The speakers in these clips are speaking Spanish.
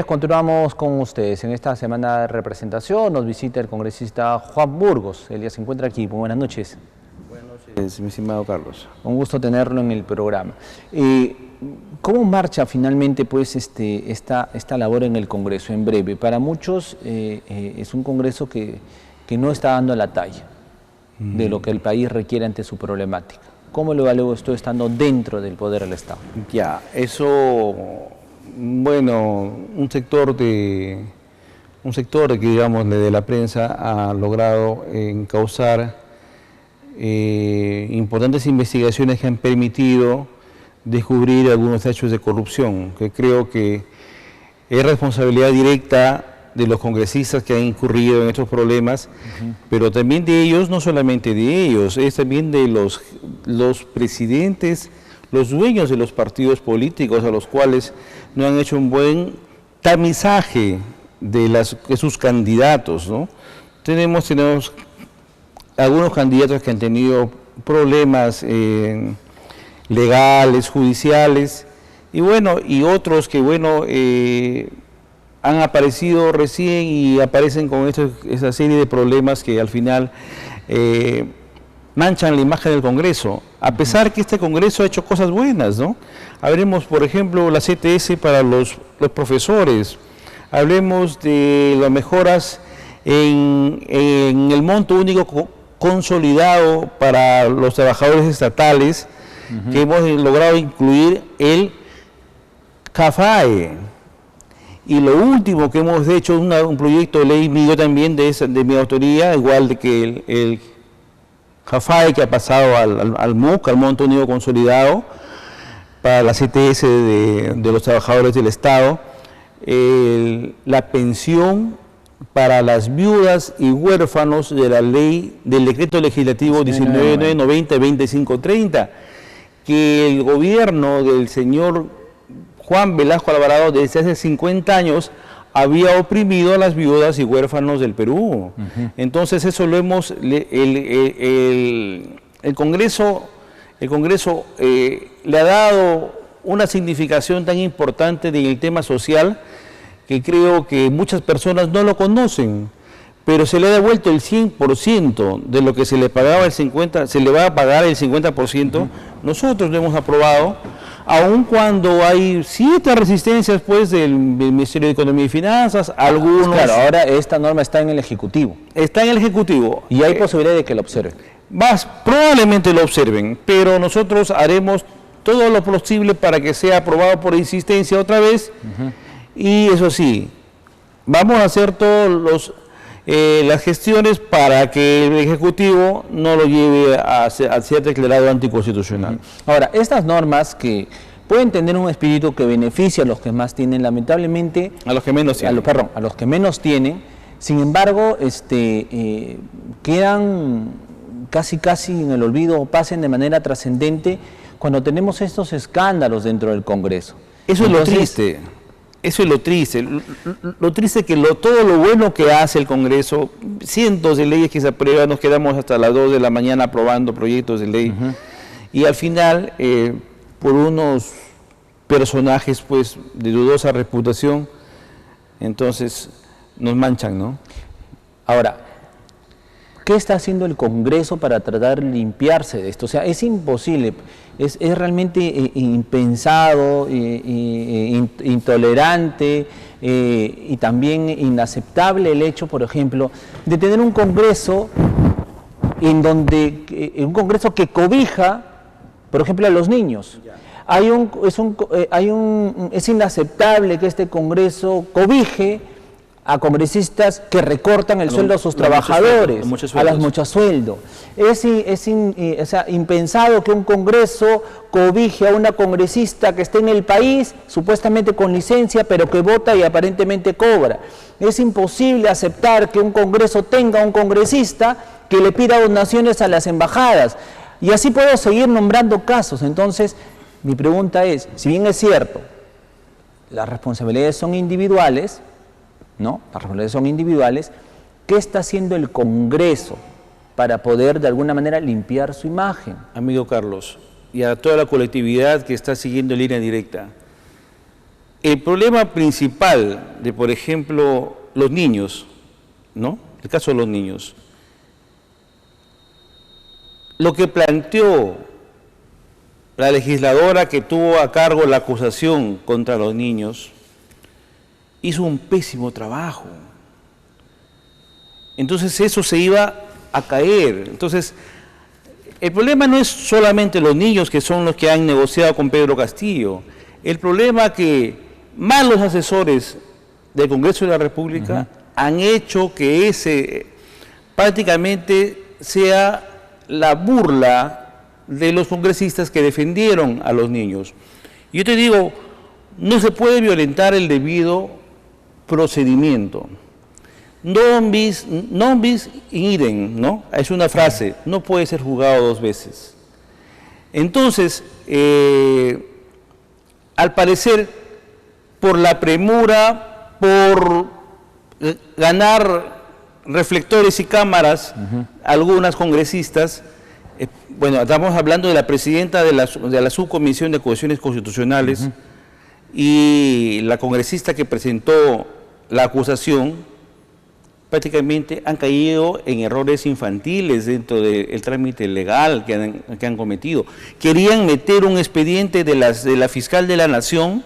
Continuamos con ustedes. En esta semana de representación nos visita el congresista Juan Burgos. Él ya se encuentra aquí. Muy buenas noches. Buenas noches, mi estimado Carlos. Un gusto tenerlo en el programa. ¿Cómo marcha finalmente pues, esta labor en el Congreso? En breve, para muchos es un Congreso que no está dando la talla de lo que el país requiere ante su problemática. ¿Cómo lo evalúa usted estando dentro del poder del Estado? Ya, eso... Bueno, un sector que digamos de la prensa ha logrado encauzar importantes investigaciones que han permitido descubrir algunos hechos de corrupción, que creo que es responsabilidad directa de los congresistas que han incurrido en estos problemas, pero también de ellos, no solamente de ellos, es también de los presidentes, los dueños de los partidos políticos a los cuales no han hecho un buen tamizaje de sus candidatos, ¿no? Tenemos algunos candidatos que han tenido problemas legales, judiciales, y bueno, y otros que bueno han aparecido recién y aparecen con esa serie de problemas que al final manchan la imagen del Congreso, a pesar que este Congreso ha hecho cosas buenas, ¿no? Hablemos, por ejemplo, la CTS para los profesores, hablemos de las mejoras en el monto único consolidado para los trabajadores estatales, que hemos logrado incluir el CAFAE. Y lo último que hemos hecho, un proyecto de ley mío también, de mi autoría, igual de que el CAFAE, que ha pasado al MUC, al monto único consolidado, para la CTS de los trabajadores del Estado, la pensión para las viudas y huérfanos de la ley del decreto legislativo 1990-2530, que el gobierno del señor Juan Velasco Alvarado desde hace 50 años había oprimido a las viudas y huérfanos del Perú. Entonces eso lo hemos, el Congreso le ha dado una significación tan importante en el tema social que creo que muchas personas no lo conocen, pero se le ha devuelto el 100% de lo que se le pagaba el 50%, se le va a pagar el 50%, nosotros lo hemos aprobado, aun cuando hay ciertas resistencias pues del Ministerio de Economía y Finanzas, algunos... Claro, ahora esta norma está en el Ejecutivo. Está en el Ejecutivo. Y hay posibilidad de que lo observen. Probablemente lo observen, pero nosotros haremos todo lo posible para que sea aprobado por insistencia otra vez, y eso sí, vamos a hacer todas las gestiones para que el Ejecutivo no lo lleve a ser declarado anticonstitucional. Ahora, estas normas que pueden tener un espíritu que beneficia a los que más tienen, lamentablemente... A los que menos tienen. A los que menos tienen, sin embargo, quedan casi en el olvido o pasen de manera trascendente cuando tenemos estos escándalos dentro del Congreso. Eso es lo triste. Eso es lo triste. Lo triste es que todo lo bueno que hace el Congreso, cientos de leyes que se aprueban, nos quedamos hasta las 2 de la mañana aprobando proyectos de ley, y al final, por unos personajes pues de dudosa reputación, entonces nos manchan, ¿no? Ahora, ¿qué está haciendo el Congreso para tratar de limpiarse de esto? O sea, es imposible, es realmente impensado, intolerante y también inaceptable el hecho, por ejemplo, de tener un Congreso un Congreso que cobija, por ejemplo, a los niños. Es inaceptable que este Congreso cobije a congresistas que recortan el sueldo a sus trabajadores, a las mochasueldos. Es impensado que un Congreso cobije a una congresista que esté en el país, supuestamente con licencia, pero que vota y aparentemente cobra. Es imposible aceptar que un Congreso tenga un congresista que le pida donaciones a las embajadas. Y así puedo seguir nombrando casos. Entonces, mi pregunta es, si bien es cierto, las responsabilidades son individuales, ¿no? Las responsabilidades son individuales, ¿qué está haciendo el Congreso para poder de alguna manera limpiar su imagen? Amigo Carlos, y a toda la colectividad que está siguiendo en línea directa, el problema principal de, por ejemplo, los niños, ¿no? El caso de los niños. Lo que planteó la legisladora que tuvo a cargo la acusación contra los niños hizo un pésimo trabajo. Entonces eso se iba a caer. Entonces, el problema no es solamente los niños que son los que han negociado con Pedro Castillo. El problema que malos asesores del Congreso de la República han hecho que ese prácticamente sea la burla de los congresistas que defendieron a los niños. Yo te digo, no se puede violentar el debido procedimiento. Non bis in idem, ¿no? Es una frase, no puede ser juzgado dos veces. Entonces, al parecer, por la premura, por ganar reflectores y cámaras, algunas congresistas, bueno, estamos hablando de la presidenta de la Subcomisión de Acusaciones Constitucionales y la congresista que presentó la acusación, prácticamente han caído en errores infantiles dentro del trámite legal que han cometido. Querían meter un expediente de la fiscal de la Nación,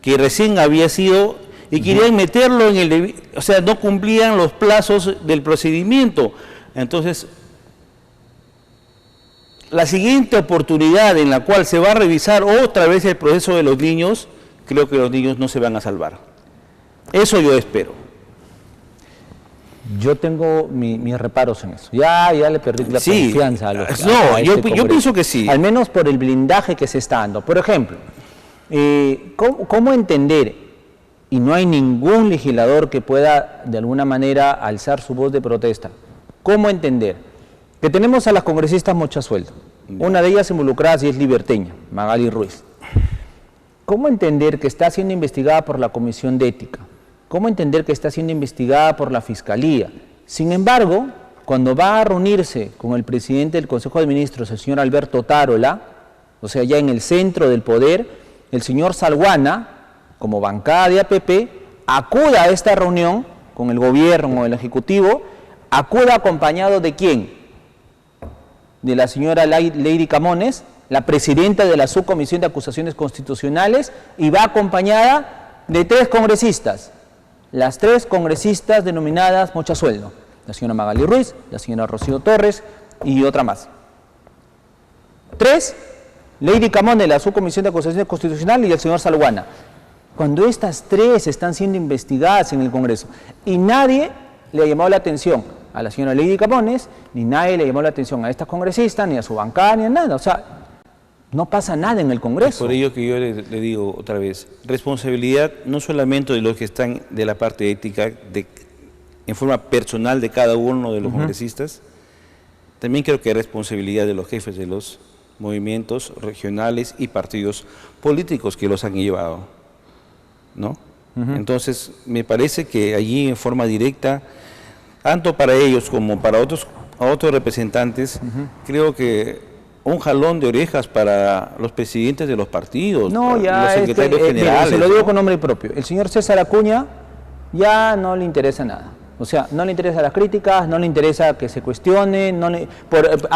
que recién había sido, y querían meterlo en el, o sea, no cumplían los plazos del procedimiento. Entonces, la siguiente oportunidad en la cual se va a revisar otra vez el proceso de los niños, creo que los niños no se van a salvar. Eso yo espero. Yo tengo mis reparos en eso. Ya le perdí la confianza a los yo pienso que sí. Al menos por el blindaje que se está dando. Por ejemplo, ¿cómo entender? Y no hay ningún legislador que pueda de alguna manera alzar su voz de protesta. ¿Cómo entender? Que tenemos a las congresistas Mochasueldo. Una de ellas involucrada y es liberteña, Magali Ruiz. ¿Cómo entender que está siendo investigada por la Comisión de Ética? ¿Cómo entender que está siendo investigada por la Fiscalía? Sin embargo, cuando va a reunirse con el presidente del Consejo de Ministros, el señor Alberto Tarola, o sea, ya en el centro del poder, el señor Salguana, como bancada de APP, acuda a esta reunión con el gobierno o el Ejecutivo, acuda acompañado de ¿quién? De la señora Lady Camones, la presidenta de la Subcomisión de Acusaciones Constitucionales, y va acompañada de 3 congresistas. Las 3 congresistas denominadas Mochasueldo, la señora Magali Ruiz, la señora Rocío Torres y otra más. 3, Lady Camón de la Subcomisión de Acusaciones Constitucionales y el señor Salguana. Cuando estas 3 están siendo investigadas en el Congreso y nadie le ha llamado la atención a la señora Lady Camones, ni nadie le llamó la atención a estas congresistas, ni a su bancada, ni a nada, o sea, no pasa nada en el Congreso. Es por ello que yo le digo otra vez, responsabilidad no solamente de los que están de la parte ética, en forma personal de cada uno de los congresistas, también creo que hay responsabilidad de los jefes de los movimientos regionales y partidos políticos que los han llevado, ¿no? Entonces, me parece que allí en forma directa, tanto para ellos como para otros representantes, creo que un jalón de orejas para los presidentes de los partidos, no, ya los secretarios generales. Se lo digo con nombre propio. El señor César Acuña ya no le interesa nada. O sea, no le interesan las críticas, no le interesa que se cuestione,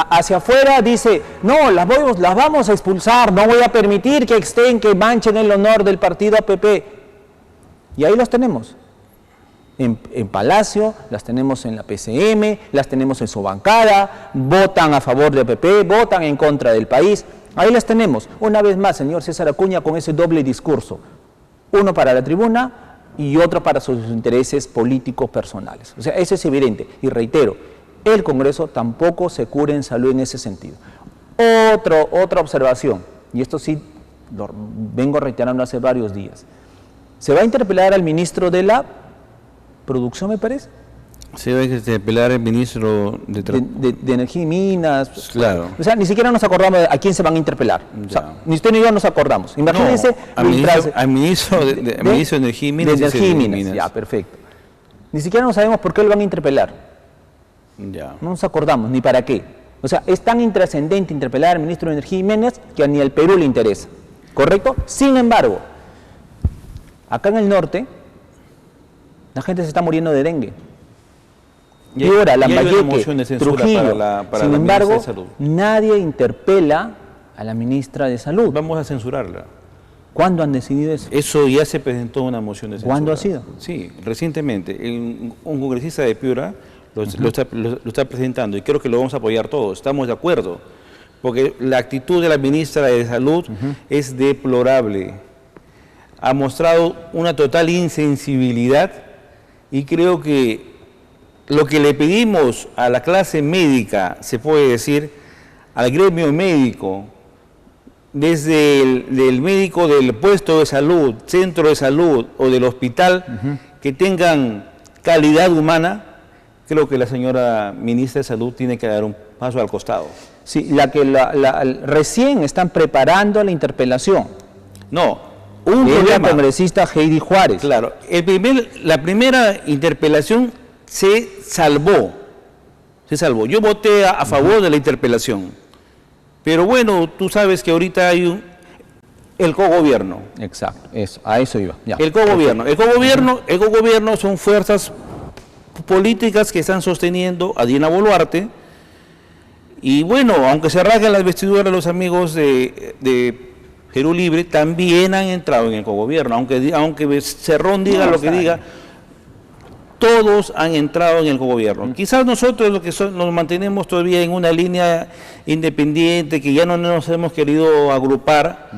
hacia afuera dice, no, las vamos a expulsar, no voy a permitir que que manchen el honor del partido APP. Y ahí los tenemos. En Palacio, las tenemos en la PCM, las tenemos en su bancada, votan a favor de APP, votan en contra del país. Ahí las tenemos. Una vez más, señor César Acuña, con ese doble discurso. Uno para la tribuna y otro para sus intereses políticos personales. O sea, eso es evidente. Y reitero, el Congreso tampoco se cura en salud en ese sentido. Otra observación, y esto sí lo vengo reiterando hace varios días. Se va a interpelar al ministro de la Producción, me parece. Se va a interpelar al ministro de Energía y Minas. Pues claro. O sea, ni siquiera nos acordamos a quién se van a interpelar. O sea, ni usted ni yo nos acordamos. Imagínense. No, al ministro de Energía y Minas. De Energía y Minas. Ya, perfecto. Ni siquiera no sabemos por qué lo van a interpelar. Ya. No nos acordamos ni para qué. O sea, es tan intrascendente interpelar al ministro de Energía y Minas que a ni al Perú le interesa. ¿Correcto? Sin embargo, Acá en el norte, la gente se está muriendo de dengue. Piura, Lambayeque, Trujillo. Sin embargo, nadie interpela a la ministra de Salud. Vamos a censurarla. ¿Cuándo han decidido eso? Eso ya se presentó una moción de censura. ¿Cuándo ha sido? Sí, recientemente. Un congresista de Piura lo está presentando y creo que lo vamos a apoyar todos. Estamos de acuerdo. Porque la actitud de la ministra de Salud es deplorable. Ha mostrado una total insensibilidad y creo que lo que le pedimos a la clase médica, se puede decir, al gremio médico, desde el médico del puesto de salud, centro de salud o del hospital, que tengan calidad humana, creo que la señora ministra de Salud tiene que dar un paso al costado. Sí, recién están preparando la interpelación. No, la congresista Heidi Juárez. Claro, la primera interpelación se salvó. Yo voté a favor de la interpelación. Pero bueno, tú sabes que ahorita hay el cogobierno. Exacto, a eso iba. Ya. El cogobierno. El cogobierno son fuerzas políticas que están sosteniendo a Dina Boluarte. Y bueno, aunque se rasguen las vestiduras los amigos de Perú Libre, también han entrado en el cogobierno. Aunque Cerrón diga lo que diga, todos han entrado en el cogobierno. Quizás nosotros nos mantenemos todavía en una línea independiente, que ya no nos hemos querido agrupar,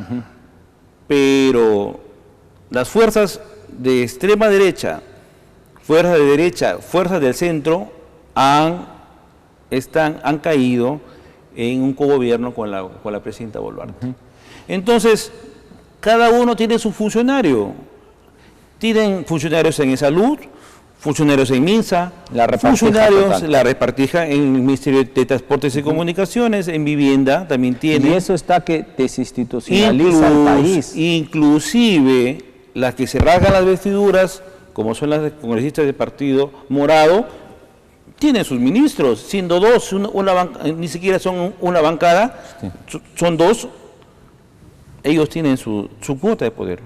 pero las fuerzas de extrema derecha, fuerzas de derecha, fuerzas del centro, han caído en un cogobierno con la presidenta Boluarte. Entonces, cada uno tiene su funcionario. Tienen funcionarios en salud, funcionarios en MINSA, funcionarios, la repartija en el Ministerio de Transportes y Comunicaciones, en vivienda también tiene. Y eso está que desinstitucionaliza al país. Inclusive, las que se rasgan las vestiduras, como son las congresistas del Partido Morado, tienen sus ministros, siendo dos, ni siquiera son una bancada, son dos, ellos tienen su cuota de poder.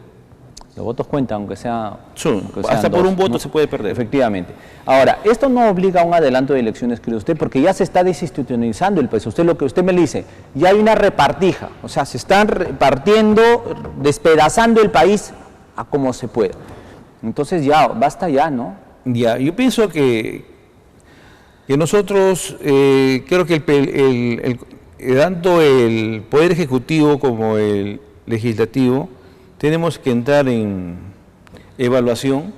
Los votos cuentan, aunque sea... hasta por un voto se puede perder. Efectivamente. Ahora, esto no obliga a un adelanto de elecciones, cree usted, porque ya se está desinstitucionalizando el país. Lo que usted me dice, ya hay una repartija, o sea, se están repartiendo, despedazando el país a como se pueda. Entonces ya, basta ya, ¿no? Ya, yo pienso que nosotros, creo que tanto el Poder Ejecutivo como el Legislativo, tenemos que entrar en evaluación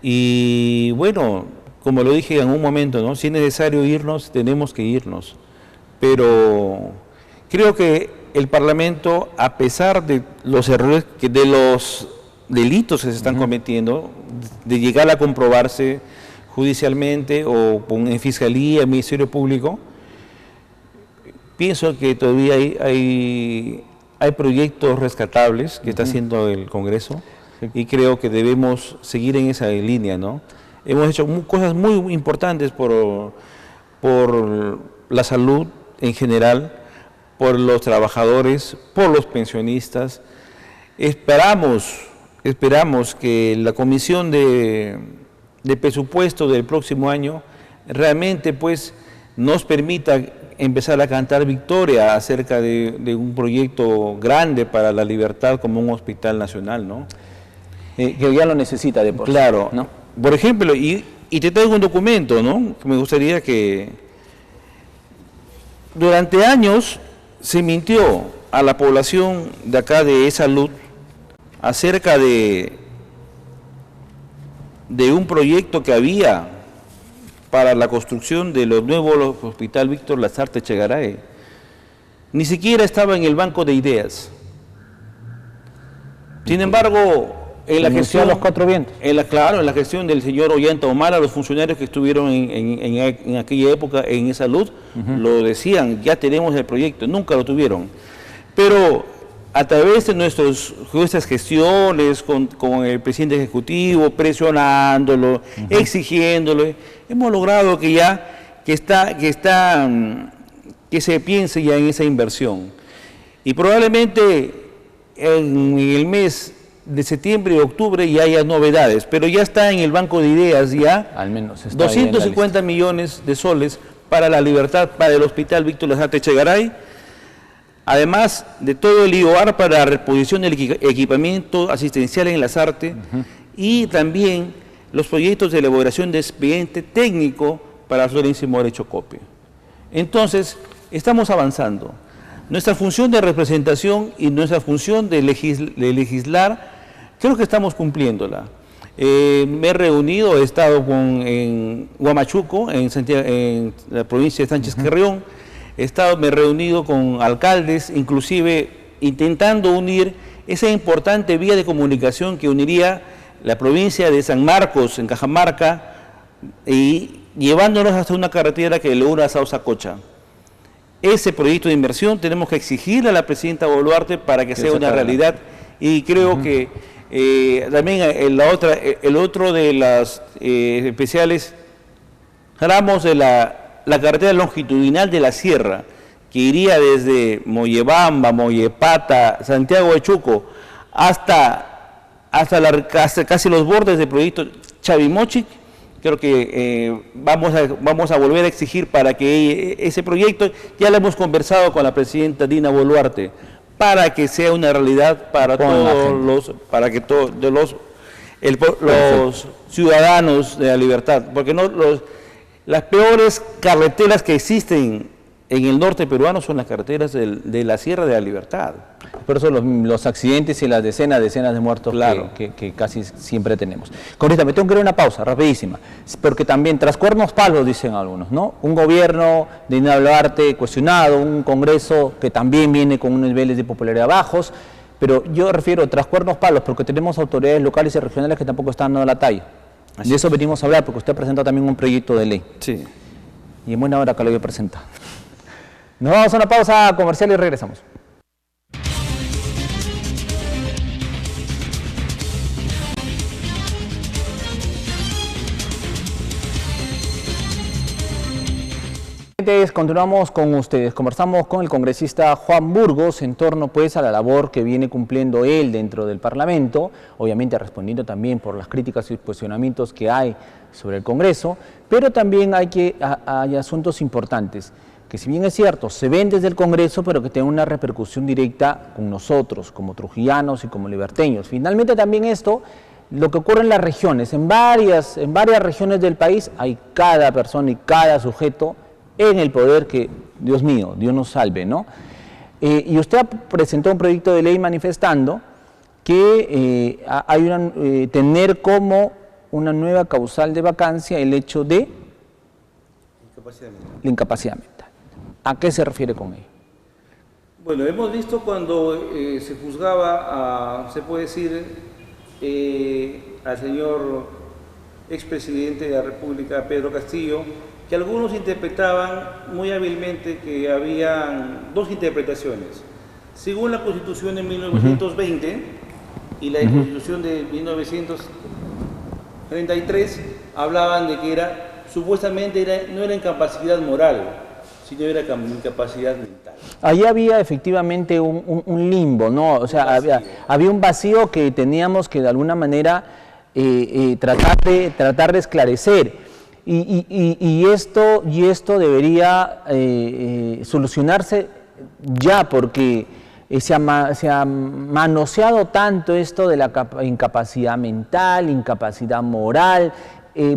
y bueno, como lo dije en un momento, ¿no? Si es necesario irnos, tenemos que irnos. Pero creo que el Parlamento, a pesar de los errores, de los delitos que se están cometiendo, de llegar a comprobarse judicialmente o en Fiscalía, en Ministerio Público, pienso que todavía hay proyectos rescatables que está haciendo el Congreso y creo que debemos seguir en esa línea, ¿no? Hemos hecho cosas muy importantes por la salud en general, por los trabajadores, por los pensionistas. Esperamos que la Comisión de Presupuesto del próximo año realmente pues nos permita empezar a cantar victoria acerca de un proyecto grande para la libertad como un hospital nacional, ¿no? Que ya lo necesita de por sí. Claro, ¿no? Por ejemplo, y te traigo un documento, ¿no? Que me gustaría que... Durante años se mintió a la población de acá de Salud acerca de un proyecto que había para la construcción de los nuevos Hospital Víctor Lasarte Echegaray. Ni siquiera estaba en el banco de ideas. Sin embargo, en la gestión... los cuatro vientos. En la gestión del señor Ollanta Humala, los funcionarios que estuvieron en aquella época en Salud, lo decían, ya tenemos el proyecto, nunca lo tuvieron. Pero a través de nuestras gestiones con el presidente ejecutivo, presionándolo, exigiéndolo, hemos logrado que se piense ya en esa inversión. Y probablemente en el mes de septiembre y octubre y haya novedades, pero ya está en el banco de ideas ya al menos está 250 millones de soles para la Libertad, para el Hospital Víctor Lasarte Echegaray, además de todo el IOAR para la reposición del equipamiento asistencial en Lasarte y también los proyectos de elaboración de expediente técnico para Florencio Mora Chocopio. Entonces, estamos avanzando. Nuestra función de representación y nuestra función de legislar, creo que estamos cumpliéndola. Me he reunido, he estado en Huamachuco, en la provincia de Sánchez Carrión, me he reunido con alcaldes, inclusive intentando unir esa importante vía de comunicación que uniría la provincia de San Marcos, en Cajamarca, y llevándonos hasta una carretera que lo una a Sausacocha. Ese proyecto de inversión tenemos que exigirle a la presidenta Boluarte para que sea una realidad, y creo que también el otro de las especiales tramos de la carretera longitudinal de la sierra, que iría desde Mollebamba, Mollepata, Santiago de Chuco, hasta casi los bordes del proyecto Chavimochic. Creo que vamos a volver a exigir para que ese proyecto, ya lo hemos conversado con la presidenta Dina Boluarte, para que sea una realidad para todos los ciudadanos de la Libertad, porque las peores carreteras que existen en el norte peruano son las carreteras de la Sierra de la Libertad. Por eso los accidentes y las decenas de muertos, claro, que casi siempre tenemos. Correcta, me tengo que ir a una pausa, rapidísima, porque también tras cuernos palos, dicen algunos, ¿no? Un gobierno de Dina Boluarte cuestionado, un Congreso que también viene con unos niveles de popularidad bajos, pero yo refiero tras cuernos palos porque tenemos autoridades locales y regionales que tampoco están dando la talla. De eso venimos a hablar, porque usted presentó también un proyecto de ley. Sí. Y en buena hora que lo voy a presentar. Nos vamos a una pausa comercial y regresamos. Continuamos con ustedes, conversamos con el congresista Juan Burgos en torno pues a la labor que viene cumpliendo él dentro del Parlamento, obviamente respondiendo también por las críticas y cuestionamientos que hay sobre el Congreso, pero también hay asuntos importantes, que si bien es cierto, se ven desde el Congreso, pero que tienen una repercusión directa con nosotros, como trujillanos y como liberteños. Finalmente también esto, lo que ocurre en las regiones, en varias regiones del país, hay cada persona y cada sujeto en el poder que, Dios mío, Dios nos salve, ¿no? Y usted presentó un proyecto de ley manifestando que tener como una nueva causal de vacancia el hecho de la incapacidad mental. ¿A qué se refiere con ello? Bueno, hemos visto cuando se juzgaba se puede decir, al señor expresidente de la República, Pedro Castillo, que algunos interpretaban muy hábilmente que habían dos interpretaciones. Según la Constitución de 1920 y la Constitución de 1933, hablaban de que supuestamente no era incapacidad moral, sino era incapacidad mental. Ahí había efectivamente un limbo, ¿no? O sea, había un vacío que teníamos que de alguna manera tratar de esclarecer. Y esto debería solucionarse ya, porque se ha manoseado tanto esto de la incapacidad mental, incapacidad moral.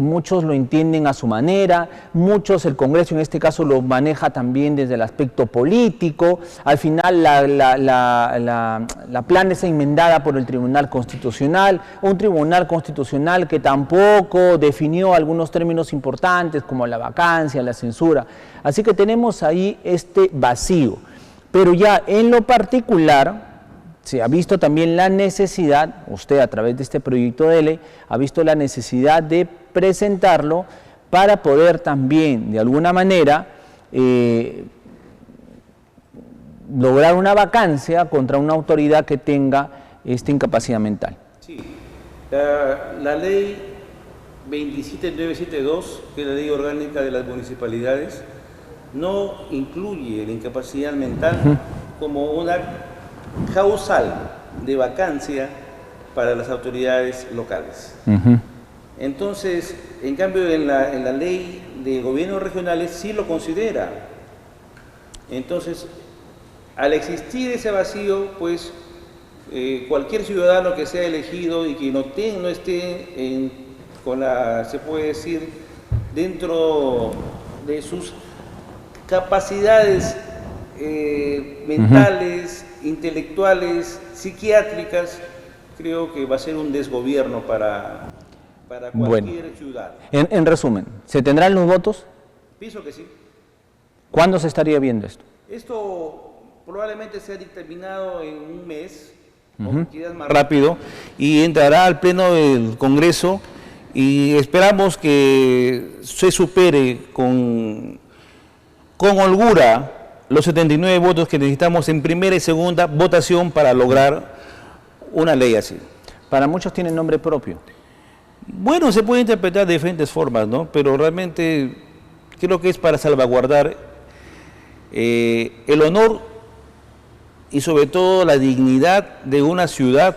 Muchos lo entienden a su manera, muchos, el Congreso en este caso lo maneja también desde el aspecto político. Al final la plana es enmendada por el Tribunal Constitucional, un Tribunal Constitucional que tampoco definió algunos términos importantes como la vacancia, la censura. Así que tenemos ahí este vacío. Pero ya en lo particular se ha visto también la necesidad, usted a través de este proyecto de ley, ha visto la necesidad de presentarlo para poder también, de alguna manera, lograr una vacancia contra una autoridad que tenga esta incapacidad mental. Sí, la ley 27972, que es la ley orgánica de las municipalidades, no incluye la incapacidad mental como una causal de vacancia para las autoridades locales. Uh-huh. Entonces, en cambio, en la ley de gobiernos regionales sí lo considera. Entonces, al existir ese vacío, pues cualquier ciudadano que sea elegido y que no esté se puede decir, dentro de sus capacidades mentales, intelectuales, psiquiátricas, creo que va a ser un desgobierno para cualquier ciudad. En resumen, ¿se tendrán los votos? Pienso que sí. ¿Cuándo se estaría viendo esto? Esto probablemente sea dictaminado en un mes, o quizás más rápido, y entrará al pleno del Congreso y esperamos que se supere con holgura los 79 votos que necesitamos en primera y segunda votación para lograr una ley así. Para muchos tiene nombre propio. Bueno, se puede interpretar de diferentes formas, ¿no? Pero realmente creo que es para salvaguardar el honor y sobre todo la dignidad de una ciudad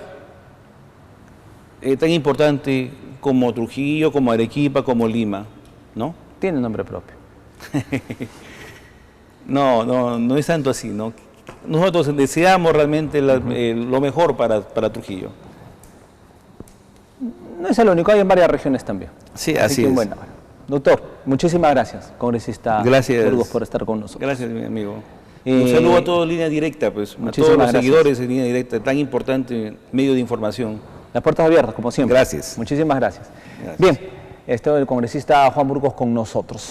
tan importante como Trujillo, como Arequipa, como Lima, ¿no? Tiene nombre propio. No es tanto así, ¿no? Nosotros deseamos realmente lo mejor para Trujillo. No es el único, hay en varias regiones también. Sí, así es. Bueno, doctor, muchísimas gracias, congresista Burgos, por estar con nosotros. Gracias, mi amigo. Un saludo a todos Línea Directa, pues, a todos los seguidores de Línea Directa, tan importante medio de información. Las puertas abiertas, como siempre. Gracias. Muchísimas gracias. Bien, el congresista Juan Burgos con nosotros.